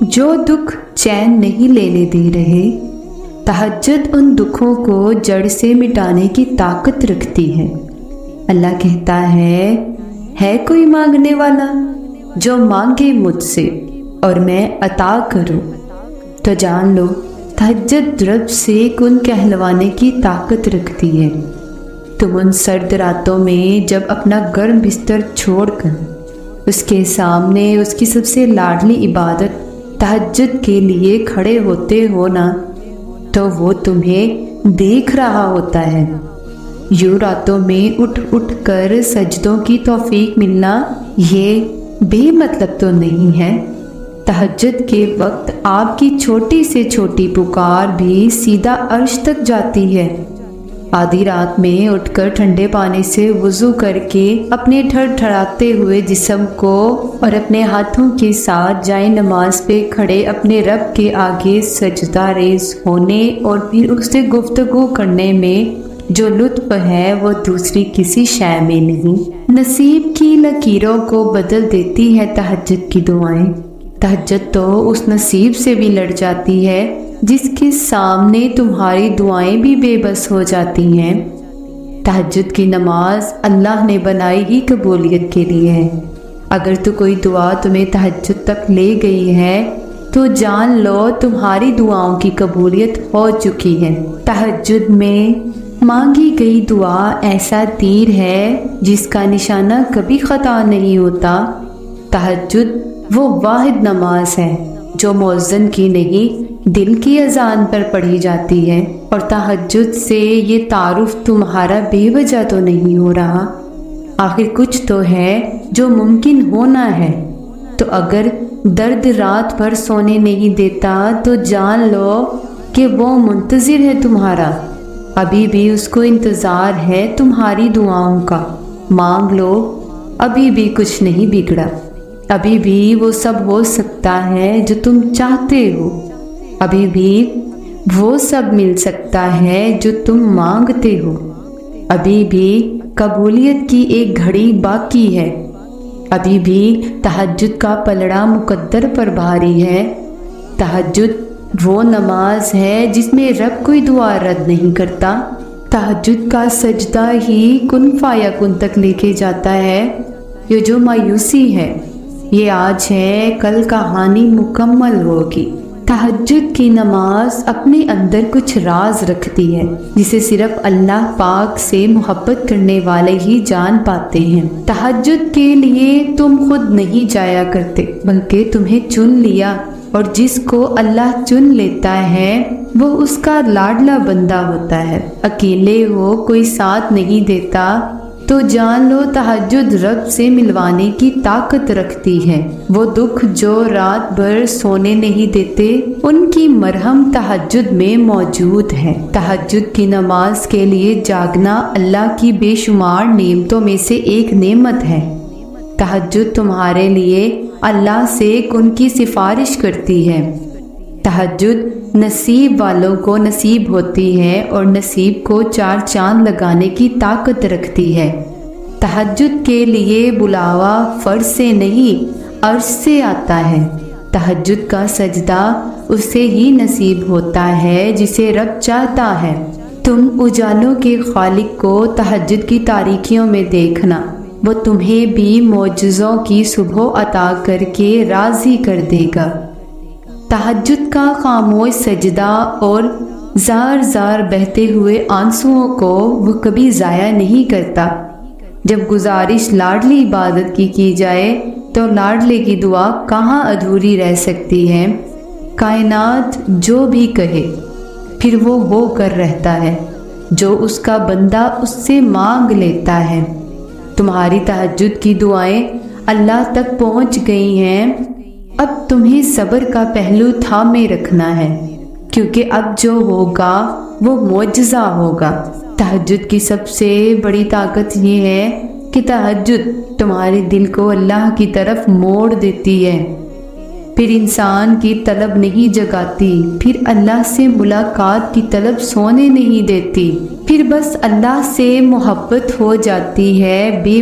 جو دکھ چین نہیں لینے دے رہے، تہجد ان دکھوں کو جڑ سے مٹانے کی طاقت رکھتی ہے۔ اللہ کہتا ہے کوئی مانگنے والا جو مانگے مجھ سے اور میں عطا کروں؟ تو جان لو تہجد رب سے کن کہلوانے کی طاقت رکھتی ہے۔ تم ان سرد راتوں میں جب اپنا گرم بستر چھوڑ کر اس کے سامنے اس کی سب سے لاڈلی عبادت تہجد کے لیے کھڑے ہوتے ہو نا، تو وہ تمہیں دیکھ رہا ہوتا ہے۔ یوں راتوں میں اٹھ اٹھ کر سجدوں کی توفیق ملنا یہ بے مطلب تو نہیں ہے۔ تہجد کے وقت آپ کی چھوٹی سے چھوٹی پکار بھی سیدھا عرش تک جاتی ہے۔ آدھی رات میں اٹھ کر ٹھنڈے پانی سے وضو کر کے اپنے ٹھڑٹھڑاتے ہوئے جسم کو اور اپنے ہاتھوں کے ساتھ جائے نماز پہ کھڑے اپنے رب کے آگے سجدہ ریز ہونے اور پھر اس سے گفتگو کرنے میں جو لطف ہے وہ دوسری کسی شے میں نہیں۔ نصیب کی لکیروں کو بدل دیتی ہے تہجد کی دعائیں۔ تہجد تو اس نصیب سے بھی لڑ جاتی ہے جس کے سامنے تمہاری دعائیں بھی بے بس ہو جاتی ہیں۔ تہجد کی نماز اللہ نے بنائی ہی قبولیت کے لیے ہے۔ اگر تو کوئی دعا تمہیں تہجد تک لے گئی ہے تو جان لو تمہاری دعاؤں کی قبولیت ہو چکی ہے۔ تہجد میں مانگی گئی دعا ایسا تیر ہے جس کا نشانہ کبھی خطا نہیں ہوتا۔ تہجد وہ واحد نماز ہے جو مؤذن کی نہیں دل کی اذان پر پڑھی جاتی ہے، اور تہجد سے یہ تعارف تمہارا بے وجہ تو نہیں ہو رہا۔ آخر کچھ تو ہے جو ممکن ہونا ہے۔ تو اگر درد رات بھر سونے نہیں دیتا تو جان لو کہ وہ منتظر ہے تمہارا، ابھی بھی اس کو انتظار ہے تمہاری دعاؤں کا۔ مانگ لو، ابھی بھی کچھ نہیں بگڑا، ابھی بھی وہ سب ہو سکتا ہے جو تم چاہتے ہو، ابھی بھی وہ سب مل سکتا ہے جو تم مانگتے ہو، ابھی بھی قبولیت کی ایک گھڑی باقی ہے، ابھی بھی تہجد کا پلڑا مقدر پر بھاری ہے۔ تہجد وہ نماز ہے جس میں رب کوئی دعا رد نہیں کرتا۔ تہجد کا سجدہ ہی کن فیکون تک لے کے جاتا ہے۔ یہ جو مایوسی ہے یہ آج ہے، کل کہانی مکمل ہوگی۔ تہجد کی نماز اپنے اندر کچھ راز رکھتی ہے جسے صرف اللہ پاک سے محبت کرنے والے ہی جان پاتے ہیں۔ تہجد کے لیے تم خود نہیں جایا کرتے بلکہ تمہیں چن لیا، اور جس کو اللہ چن لیتا ہے وہ اس کا لاڈلا بندہ ہوتا ہے۔ اکیلے ہو، کوئی ساتھ نہیں دیتا تو جان لو تہجد رب سے ملوانے کی طاقت رکھتی ہے۔ وہ دکھ جو رات بھر سونے نہیں دیتے ان کی مرہم تہجد میں موجود ہے۔ تہجد کی نماز کے لیے جاگنا اللہ کی بے شمار نعمتوں میں سے ایک نعمت ہے۔ تہجد تمہارے لیے اللہ سے ان کی سفارش کرتی ہے۔ تہجد نصیب والوں کو نصیب ہوتی ہے اور نصیب کو چار چاند لگانے کی طاقت رکھتی ہے۔ تہجد کے لیے بلاوا فرض سے نہیں عرش سے آتا ہے۔ تہجد کا سجدہ اسے ہی نصیب ہوتا ہے جسے رب چاہتا ہے۔ تم اجالوں کے خالق کو تہجد کی تاریکیوں میں دیکھنا، وہ تمہیں بھی معجزوں کی صبح عطا کر کے راضی کر دے گا۔ تہجد کا خاموش سجدہ اور زار زار بہتے ہوئے آنسوؤں کو وہ کبھی ضائع نہیں کرتا۔ جب گزارش لاڈلی عبادت کی جائے تو لاڈلے کی دعا کہاں ادھوری رہ سکتی ہے؟ کائنات جو بھی کہے پھر وہ ہو کر رہتا ہے جو اس کا بندہ اس سے مانگ لیتا ہے۔ تمہاری تہجد کی دعائیں اللہ تک پہنچ گئی ہیں، اب تمہیں صبر کا پہلو تھامے رکھنا ہے، کیونکہ اب جو ہوگا وہ معجزہ ہوگا۔ تہجد کی سب سے بڑی طاقت یہ ہے کہ تہجد تمہارے دل کو اللہ کی طرف موڑ دیتی ہے، پھر انسان کی طلب نہیں جگاتی، پھر اللہ سے ملاقات کی طلب سونے نہیں دیتی، پھر بس اللہ سے محبت ہو جاتی ہے، بے